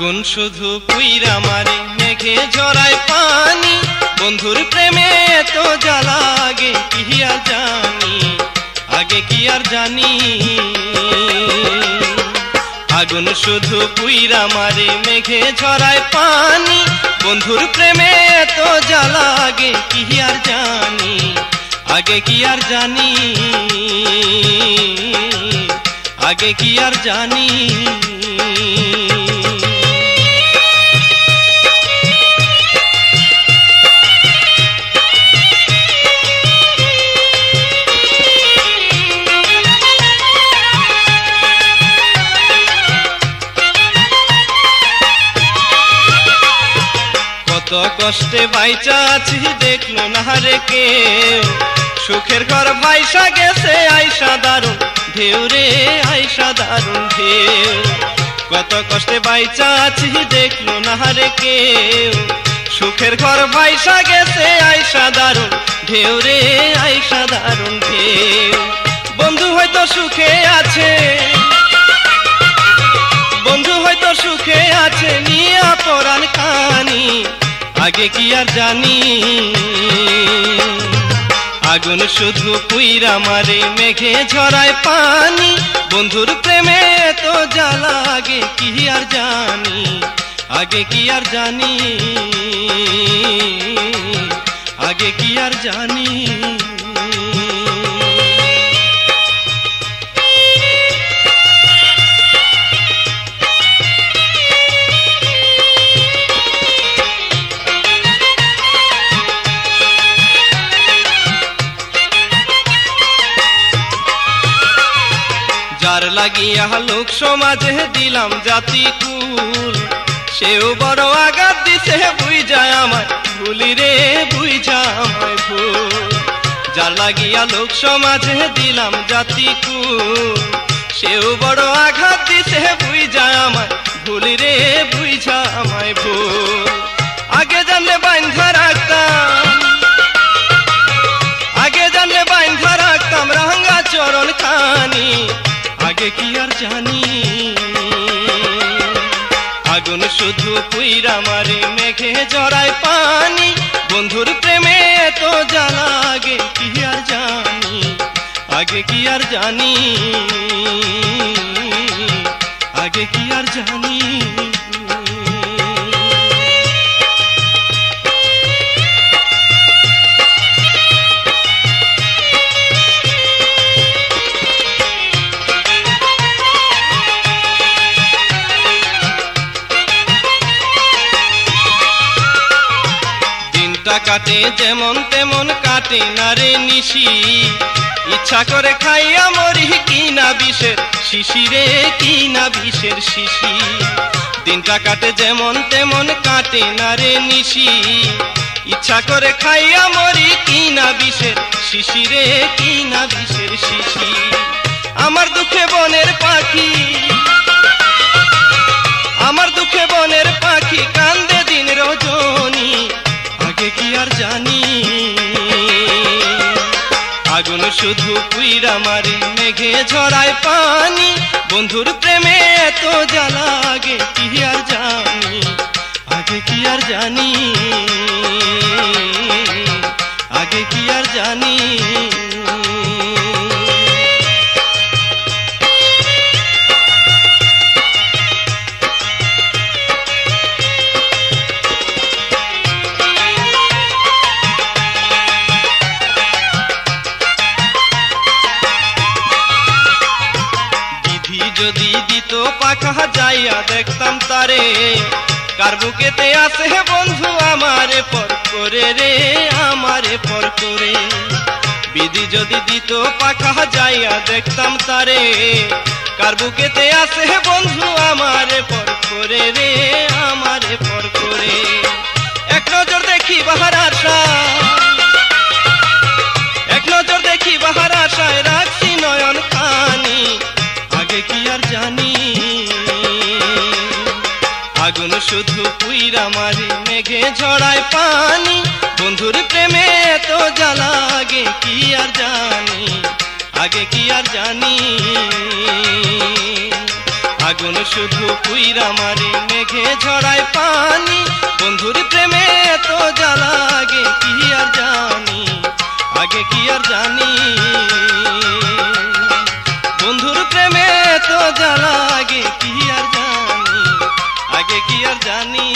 আগুন শুধু পুইরা মারে মেঘে ঝরায় পানি, বন্ধুর প্রেমে তো জ্বালা আগে কি আর জানি, আগে কি আর জানি। আগুন শুধু পুইরা মারে মেঘে ঝরায় পানি, বন্ধুর প্রেমে তো জ্বালা আগে কি আর জানি, আগে কি আর জানি, আগে কি আর জানি। কত কষ্টে বাইচা আছি দেখলো না রে কেউ, সুখের ঘর ভাইসা গেছে আইসা দারুণ ঢেউ রে, আইসা দারুণ ঢেউ। কত কষ্টে বাইচা আছি দেখলো না রে কেউ, সুখের ঘর ভাইসা গেছে আইসা দারুণ ঢেউ রে, আইসা দারুণ ঢেউ। বন্ধু হয়তো সুখে আছে, বন্ধু হয়তো সুখে আছে নিয়া পরাণ কানি, আগে কি আর জানি। আগুন শুধু পুইরা মারে মেঘে ঝরায় পানি, বন্ধুর প্রেমে তো জ্বালা আগে কি আর জানি, আগে কি আর জানি, আগে কি আর জানি। যার লাগিয়া লোক সমাজে দিলাম জাতি কুল, সেও বড় আঘাত দিছে বুঝা আমায় ভুলি রে, বুঝা আমায় ভুল। যার লাগিয়া লোক সমাজে দিলাম জাতি কুল, সেও বড় আঘাত দিছে বুঝা আমায় ভুলি রে, বুঝা আমায় ভুল। আগে জানলে বাইন্ধা রাখতাম, আগে জানলে বাইন্ধা রাখতাম রাঙ্গা চরণ খানি, আগে কি আর জানি। আগুন শুধু পুইরা মারে মেঘে ঝরায় পানি, বন্ধুর প্রেমে তো জ্বালা আগে কি আর জানি, আগে কি আর জানি, আগে কি আর জানি। কাটে যেমন তেমন কাটে না রে নিশি, ইচ্ছা করে খাইয়া মরি কি না বিষের শিশি রে, কি না বিষের শিশি। দিনটা কাটে যেমন তেমন কাটে না রে নিশি, ইচ্ছা করে খাইয়া মরি কি না বিষের শিশি রে, কি না বিষের শিশি। আমার দুঃখে বনের পাখি, আমার দুঃখে বনের পাখি কান্দে দিন রজনী, আগে কি আর জানি। আগুন শুধু পুইরা মারে মেঘে ঝরায় পানি, বন্ধুর প্রেমে তো জ্বালা আগে কি আর জানি, আগে কি আর জানি, আগে কি আর জানি। যদি দিত পাখা যাইয়া দেখতাম তারে, কার বুকেতে আছে বন্ধু আমারে পর করে রে, আমারে পর করে। বিধি যদি দিত পাখা যাইয়া দেখতাম তারে, কার বুকেতে আছে বন্ধু আমারে পর করে রে, আমারে পর করে। এক নজর দেখি বাহার আশা, এক নজর দেখি বাহার আশায় রাখছি নয়ন খানি, আগে কি আর জানি। আগুন শুধু পুইরা মারে মেঘে ঝরায় পানি, বন্ধুর প্রেমে তো জ্বালা আগে কি আর জানি, আগে কি আর জানি, আগুন শুধু পুইরা মারে মেঘে ঝরায় পানি বন্ধুর প্রেমে এত জ্বালা আগে কি আর জানি আগে কি আর জানি বন্ধুর প্রেমে এত জ্বালা আগে কি আর জানি আগে কি আর জানি